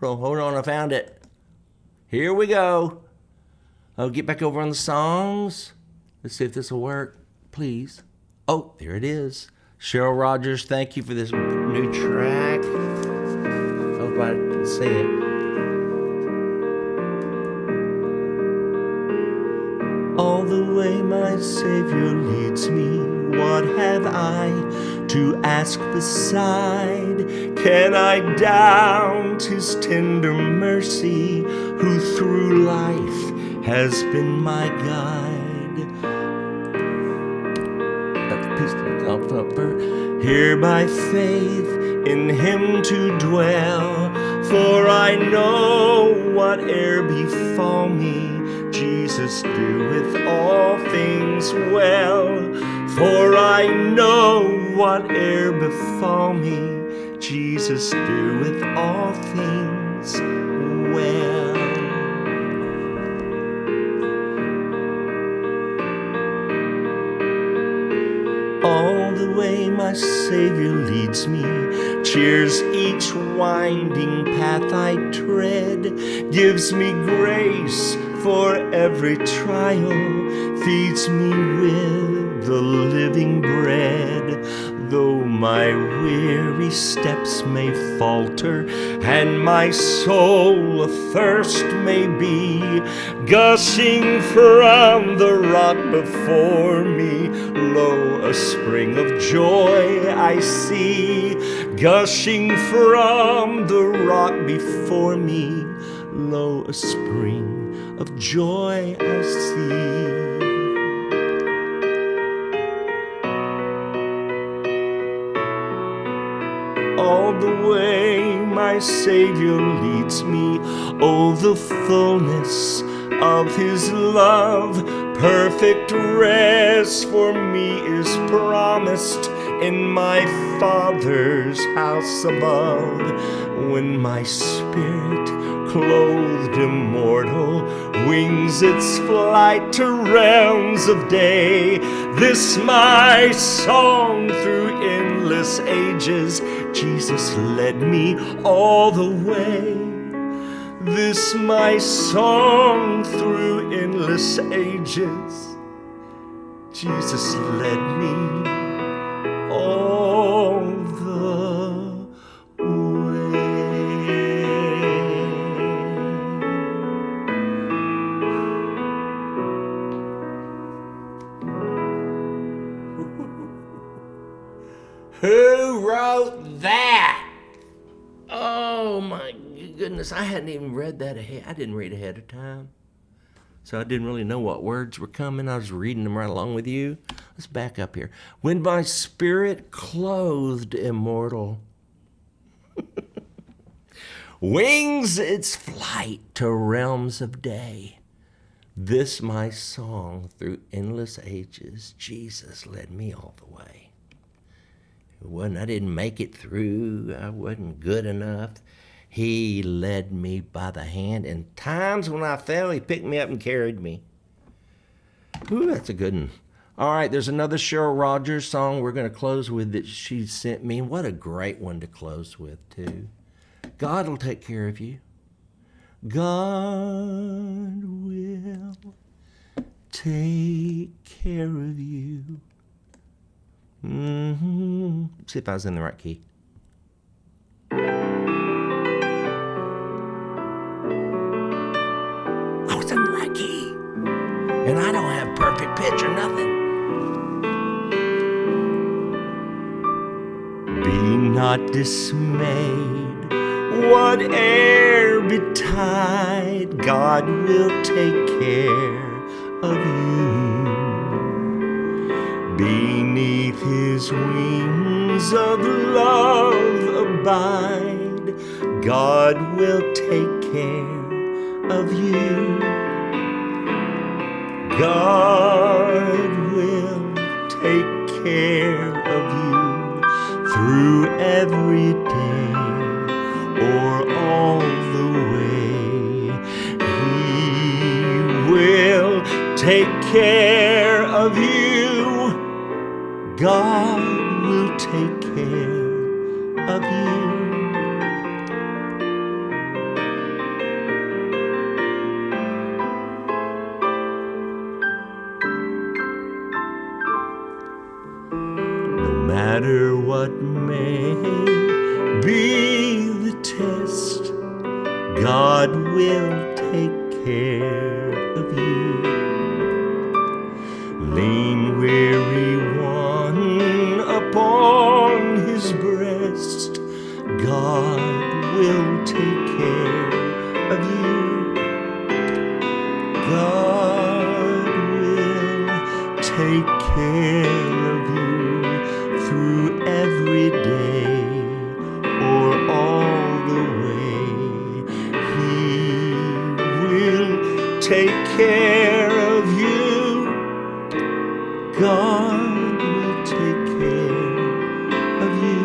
hold on, I found it. Here we go. I'll get back over on the songs. Let's see if this will work, please. Oh, there it is. Cheryl Rogers, thank you for this new track. Hope I can sing it. All the way my Savior leads me, what have I to ask beside? Can I doubt His tender mercy, who through life has been my guide? That's a piece of comfort. Here by faith in Him to dwell, for I know whate'er befall me, Jesus doeth all things well. For I know whate'er befall me, Jesus doeth all things well. All the way my Savior leads me, cheers each winding path I tread, gives me grace for every trial, feeds me with the living bread. Though my weary steps may falter, and my soul athirst may be, gushing from the rock before me, lo, a spring of joy I see. Gushing from the rock before me, lo, a spring of joy I see. All the way my Savior leads me, oh, the fullness of His love, perfect rest for me is promised in my Father's house above. When my spirit, clothed immortal, wings its flight to realms of day, this my song through endless ages, Jesus led me all the way. This my song through endless ages, Jesus led me all the way. Who wrote that? Oh my goodness, I hadn't even read that ahead. I didn't read ahead of time. So I didn't really know what words were coming. I was reading them right along with you. Let's back up here. When my spirit clothed immortal wings its flight to realms of day, this my song through endless ages, Jesus led me all the way. I didn't make it through. I wasn't good enough. He led me by the hand, and times when I fell, He picked me up and carried me. Ooh, that's a good one. All right, there's another Cheryl Rogers song we're going to close with that she sent me. What a great one to close with, too. God will take care of you. God will take care of you. See if I was in the right key. I was in the right key. And I don't have perfect pitch or nothing. Be not dismayed Whate'er betide, God will take care of you. Beneath his wings of love abide, God will take care of you. God will take care of you through every day or all the way. He will take care of you. God will take care of you. No matter what may be the test, God will take care of you. Lean, weary one upon his breast, God will take care of you. God will take care of you through every day or all the way. He will take care of you. God will take care of you.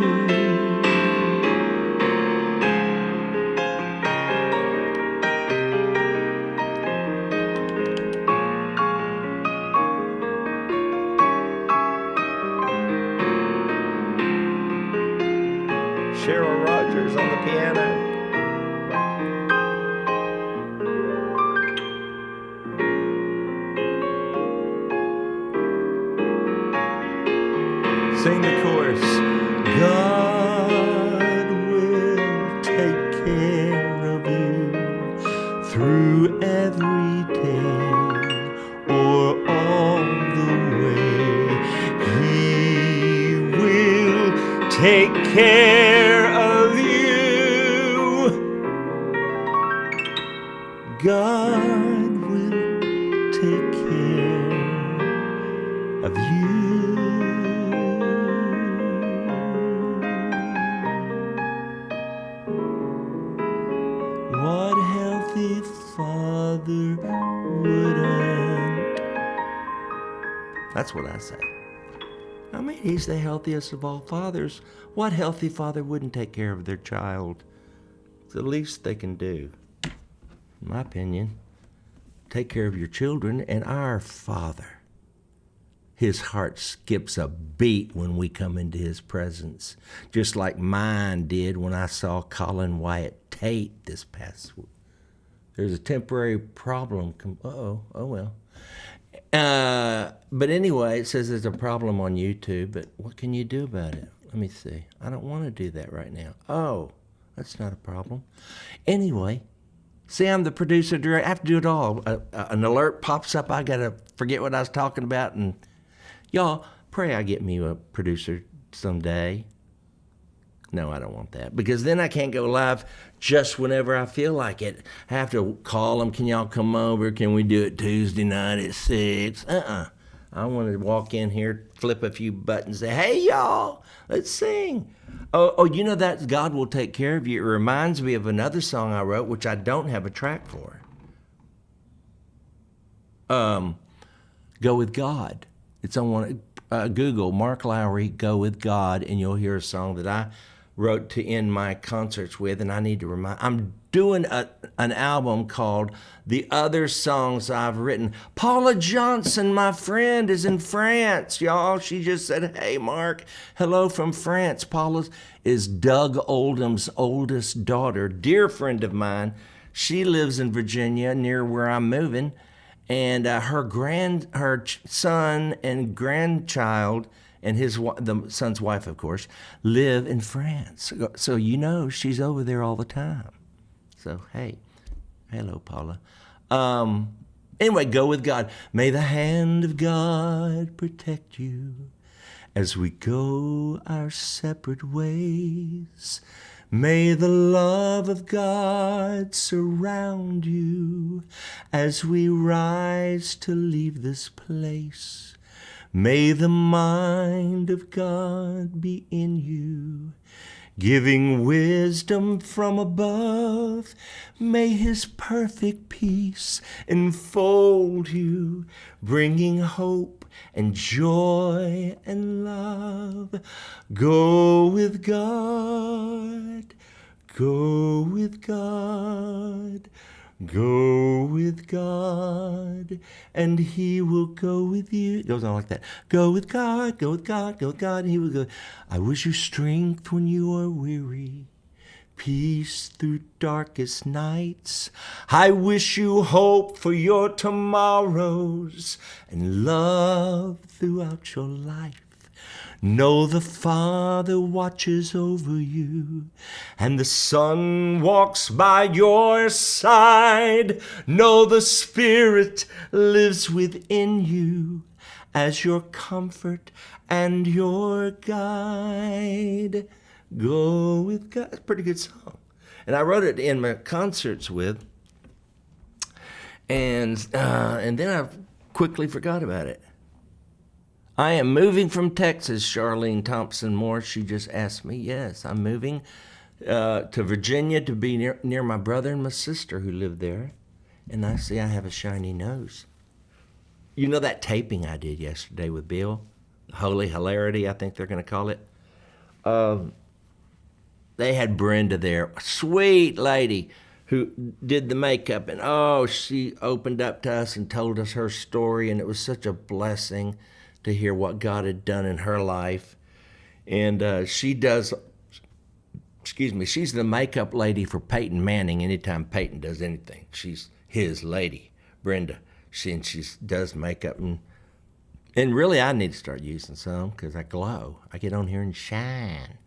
Cheryl Rogers on the piano. Sing the chorus. God will take care of you through every day or all the way. He will take care of you. God will take care of you. What healthy father wouldn't? That's what I say. I mean, he's the healthiest of all fathers. What healthy father wouldn't take care of their child? It's the least they can do, in my opinion. Take care of your children, and our Father, his heart skips a beat when we come into his presence, just like mine did when I saw Colin Wyatt Tate this past week. There's a temporary problem. Oh well. But anyway, it says there's a problem on YouTube, but what can you do about it? Let me see. I don't want to do that right now. Oh, that's not a problem. Anyway, see, I'm the producer, director. I have to do it all. An alert pops up. I got to forget what I was talking about. And y'all, pray I get me a producer someday. No, I don't want that, because then I can't go live just whenever I feel like it. I have to call them. Can y'all come over? Can we do it Tuesday night at 6? I want to walk in here, flip a few buttons, say, hey, y'all, let's sing. Oh, you know that God will take care of you. It reminds me of another song I wrote, which I don't have a track for. Go with God. It's on one, Google Mark Lowry, Go with God, and you'll hear a song that I wrote to end my concerts with. And I need to remind, I'm doing an album called The Other Songs I've Written. Paula Johnson, my friend, is in France, y'all. She just said, hey, Mark, hello from France. Paula is Doug Oldham's oldest daughter, dear friend of mine. She lives in Virginia, near where I'm moving. And her son and grandchild and the son's wife, of course, live in France. So you know she's over there all the time. So, hey, hello, Paula. Anyway, go with God. May the hand of God protect you as we go our separate ways. May the love of God surround you as we rise to leave this place. May the mind of God be in you, giving wisdom from above. May his perfect peace enfold you, bringing hope and joy and love. Go with God, go with God, go with God, and he will go with you. It goes on like that. Go with God, go with God, go with God, and he will go. I wish you strength when you are weary, peace through darkest nights. I wish you hope for your tomorrows and love throughout your life. Know the Father watches over you, and the Son walks by your side. Know the Spirit lives within you as your comfort and your guide. Go with God. It's a pretty good song. And I wrote it in my concerts with, and then I quickly forgot about it. I am moving from Texas, Charlene Thompson Moore. She just asked me. Yes, I'm moving to Virginia to be near my brother and my sister who live there. And I see I have a shiny nose. You know that taping I did yesterday with Bill? Holy Hilarity, I think they're going to call it. They had Brenda there, a sweet lady who did the makeup. And she opened up to us and told us her story. And it was such a blessing to hear what God had done in her life. And she's the makeup lady for Peyton Manning. Anytime Peyton does anything, she's his lady, Brenda. She does makeup. And really, I need to start using some because I glow. I get on here and shine.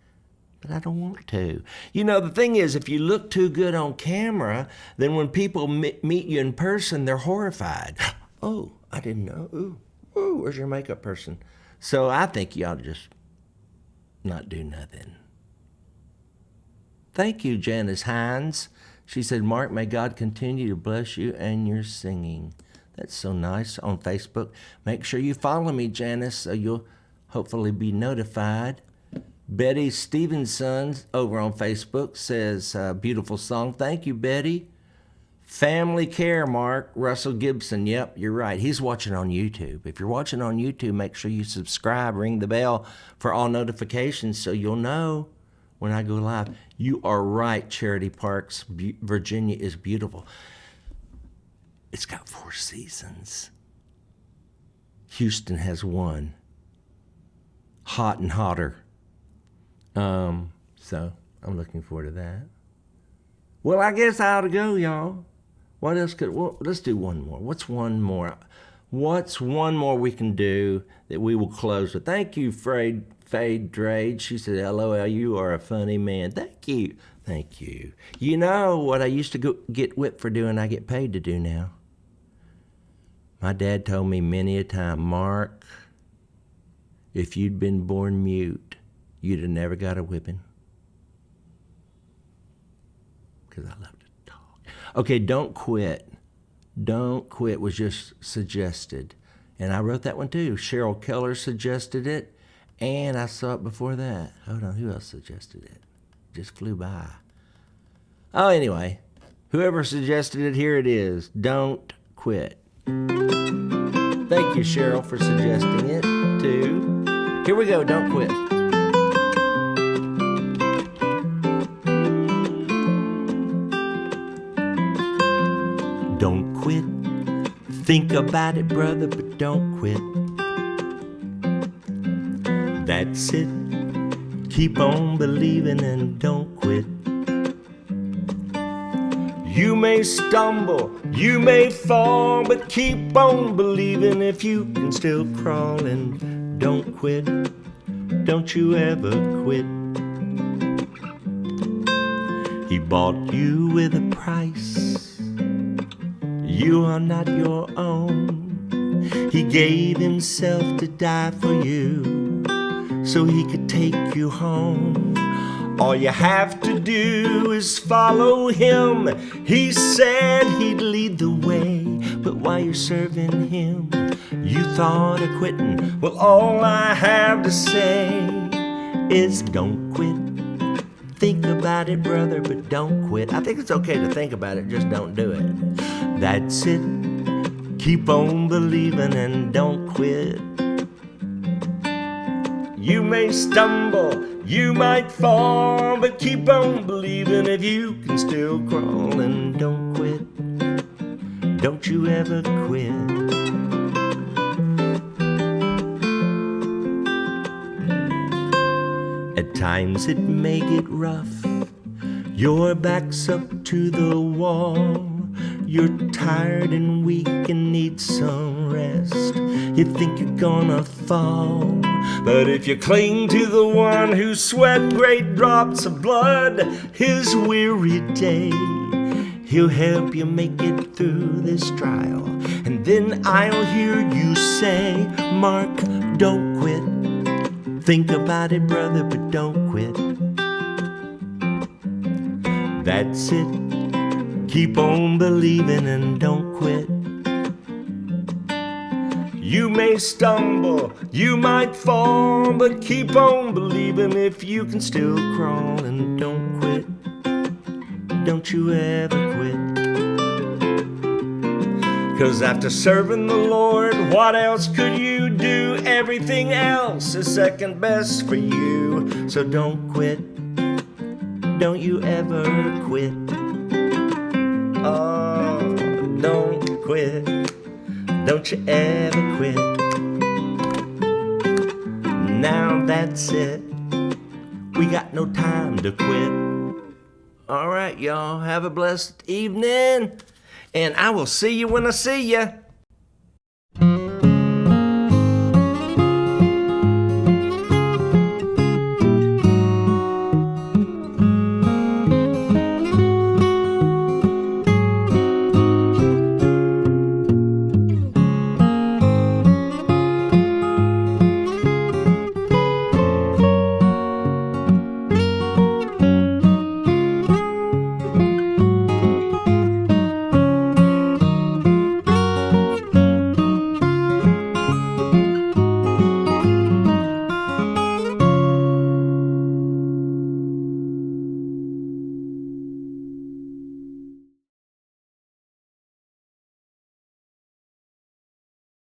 But I don't want to. You know, the thing is, if you look too good on camera, then when people meet you in person, they're horrified. Oh, I didn't know. Ooh, where's your makeup person? So I think you ought to just not do nothing. Thank you, Janice Hines. She said, Mark, may God continue to bless you and your singing. That's so nice. On Facebook. Make sure you follow me, Janice, so you'll hopefully be notified. Betty Stevenson over on Facebook says, beautiful song. Thank you, Betty. Family Care, Mark. Russell Gibson. Yep, you're right. He's watching on YouTube. If you're watching on YouTube, make sure you subscribe, ring the bell for all notifications so you'll know when I go live. You are right, Charity Parks. Virginia is beautiful. It's got 4 seasons. Houston has 1. Hot and hotter. So I'm looking forward to that. Well, I guess I ought to go, y'all. What else let's do one more. What's one more we can do that we will close with? Thank you, Fade Drade. She said, LOL, you are a funny man. Thank you. Thank you. You know what I used to get whipped for doing, I get paid to do now. My dad told me many a time, Mark, if you'd been born mute, you'd have never got a whipping. Because I love to talk. Okay, don't quit. Don't quit was just suggested. And I wrote that one too. Cheryl Keller suggested it. And I saw it before that. Hold on, who else suggested it? Just flew by. Oh, anyway. Whoever suggested it, here it is. Don't quit. Thank you, Cheryl, for suggesting it too. Here we go, don't quit. Don't quit. Think about it, brother, but don't quit. That's it. Keep on believing and don't quit. You may stumble, you may fall, but keep on believing if you can still crawl. And don't quit. Don't you ever quit. He bought you with a price. You are not your own. He gave himself to die for you, so he could take you home. All you have to do is follow him. He said he'd lead the way, but while you're serving him, you thought of quitting. Well, all I have to say is don't quit. Think about it, brother, but don't quit. I think it's okay to think about it, just don't do it. That's it. Keep on believing and don't quit. You may stumble, you might fall, but keep on believing if you can still crawl. And don't quit, don't you ever quit. At times it may get rough, your back's up to the wall. You're tired and weak and need some rest. You think you're gonna fall, but if you cling to the one who sweat great drops of blood his weary day, he'll help you make it through this trial. And then I'll hear you say, Mark, don't quit. Think about it, brother, but don't quit. That's it. Keep on believing and don't quit. You may stumble, you might fall, but keep on believing if you can still crawl. And don't quit, don't you ever quit. 'Cause after serving the Lord, what else could you do? Everything else is second best for you. So don't quit, don't you ever quit. Oh, don't quit, don't you ever quit. Now that's it, we got no time to quit. All right, y'all, have a blessed evening, and I will see you when I see you.